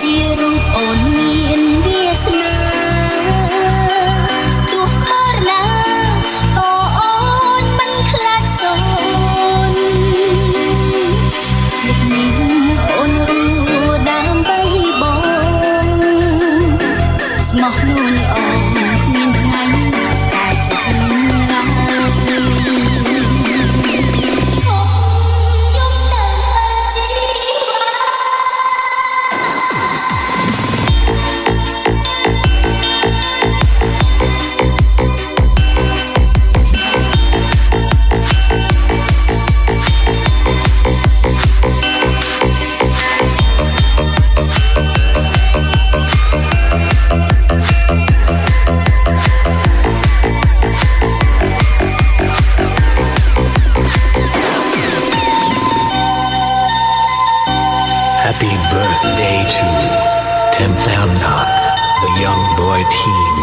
ជារូបអូនមានវាសនាទោះមរណាក៏អូនមិនខ្លាចសូន្យជាតិនេះអូនរួដើម្បីបងស្មោះនួនអូនគ្មានថ្ងៃតែចិត្តឡើយHappy birthday to Tim Thalnock, the Young Boy Team.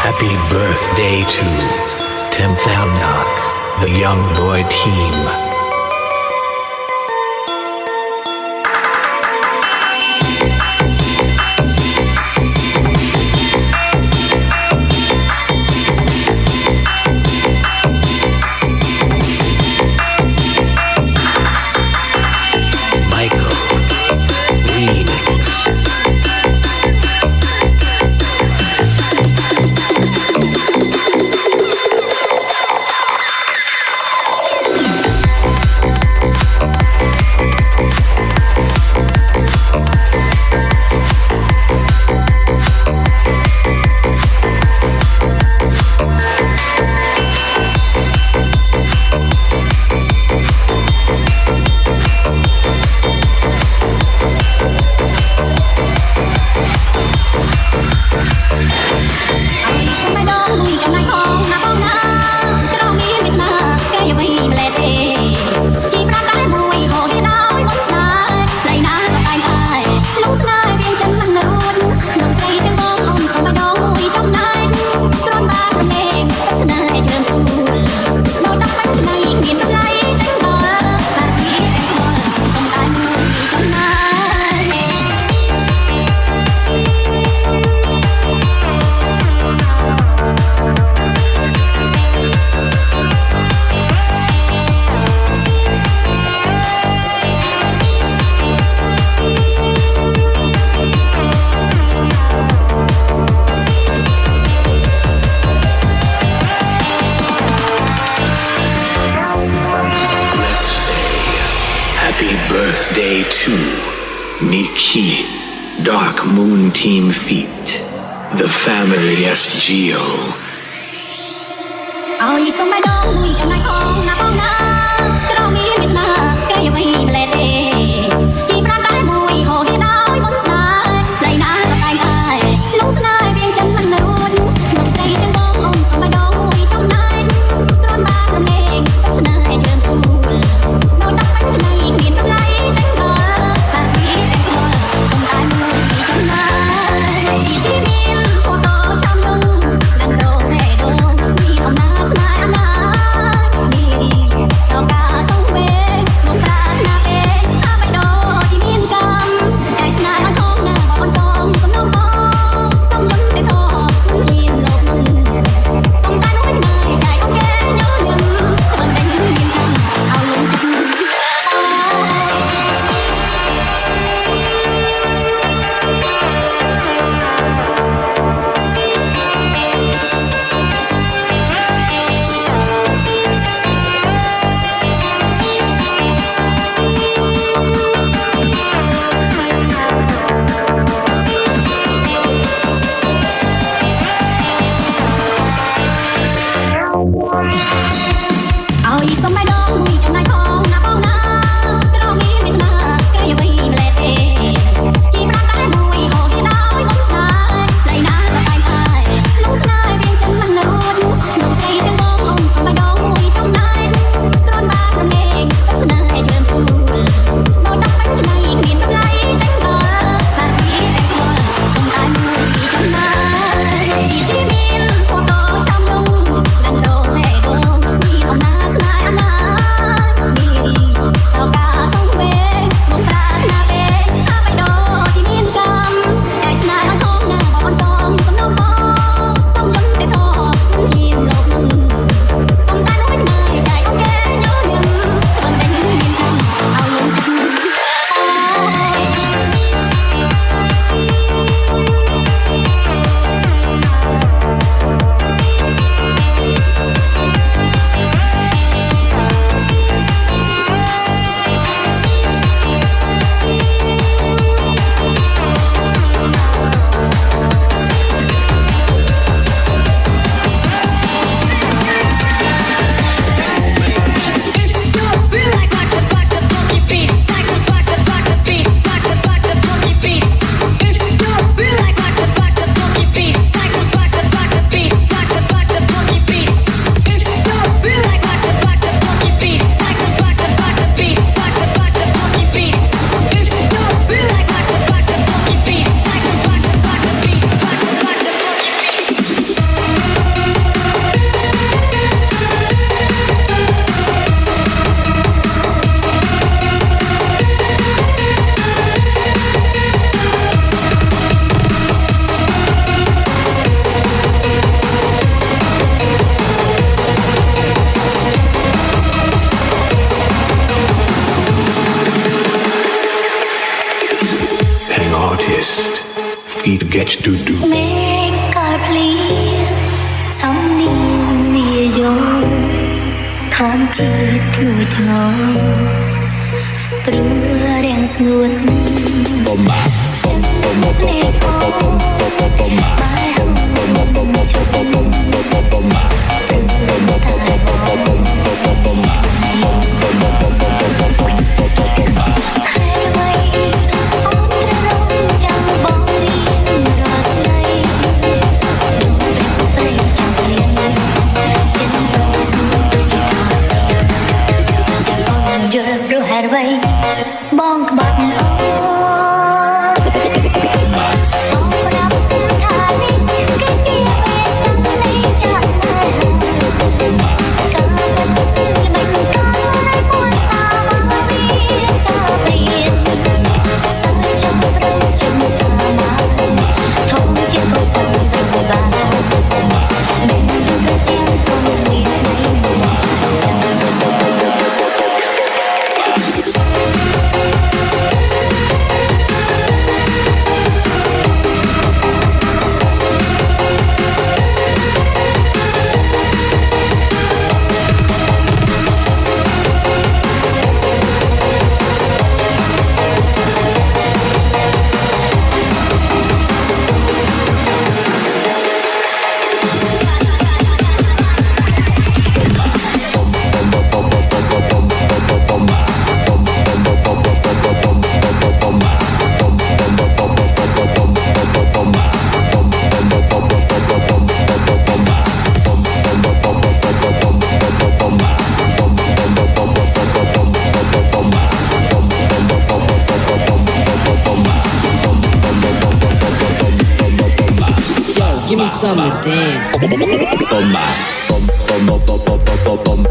Happy birthday to Tim Thalnock, the Young Boy Team. Day 2. Nikki. Dark Moon Team Feat. The Family SGO. ឲ្យសុំបេះដូងមួយចំណាយផងណាបងណាក្រមានវាសនាក្រៃអ្វីម្លេះទេជីប្រាំដែរមួយហោហៀដោយមុនស្នេហ៍ស្រីណាក៏តែងតែលងស្នេហ៍រៀងចិត្តមិនរួចលោកស្រីទាំងបងអូនសុំបេះដូងមួយចំណាយទ្រាំបានរំលែងស្នេហ៍ជើងគូលនៅដល់បាច់ចំណៃមានតម្លៃទាំងដល់សារីទាំងដល់សុំតែមួយចំណាយទីជីមានផូតូចាំលងស្ដាំរងបេះដូងមានអំណាចស្នេហ៍អំណាចមានសោកាសងវេមកប្រាថ្នាពេកថាបេះដូងជីមានកម្មតែស្នេហ៍អត់គង់ណាបងសំសំណងបងសំលំតែធំមានលោកសំតែមួយណៃដៃអូកែញញឹមមិនតែមានកម្មអោលំទឹកឲ្យសុំបេះដូងមួយចំណាយផងណាបងណាក្រមានវាសនាក្រៃអ្វីម្លេះទេជីប្រាំដែរមួយហោហៀដោយមុនស្នេហ៍ស្រីណាក៏តែងតែលងស្នេហ៍រៀងចិត្តមិនរួចលោកស្រីទាំងបងអូនសុំបេះដូងមួយចំណាយទ្រាំបានរំលែងស្នេហ៍ជើងគូលនៅដល់បាច់ចំណៃមានតម្លៃទាំងដល់សារីទាំងដល់សុំតែមួយចំណាយទីជីមានផូតូចាំលងស្ដាំរងបេះដូងមានអំណាចស្នេហ៍អំណាចមានសោកាសងវេមកប្រាថ្នាពេកថាបេះដូងជីមានកម្មតែស្នេហ៍អត់គង់ណាបងសំសំណងបងសំលំតែធំមានលោកសំតែមួយណៃដៃអូកែញញឹមមិនតែមានកម្មអោលំទឹកArtist. Feed Get to do. មេកលភ្លៀងសំនៀងនាយងធម្មជាតិមួយធ្ងន់ព្រឺរាំងស្ងួនបំបាបំបំបំបំបំបំបងក្បាត់អូសូមប្រាប់ថានេះគឺជាពេលតាំងនៃចាស់ស្នេហ៍កា me something to dance. Bomba, bom bom bom bom bom bom bom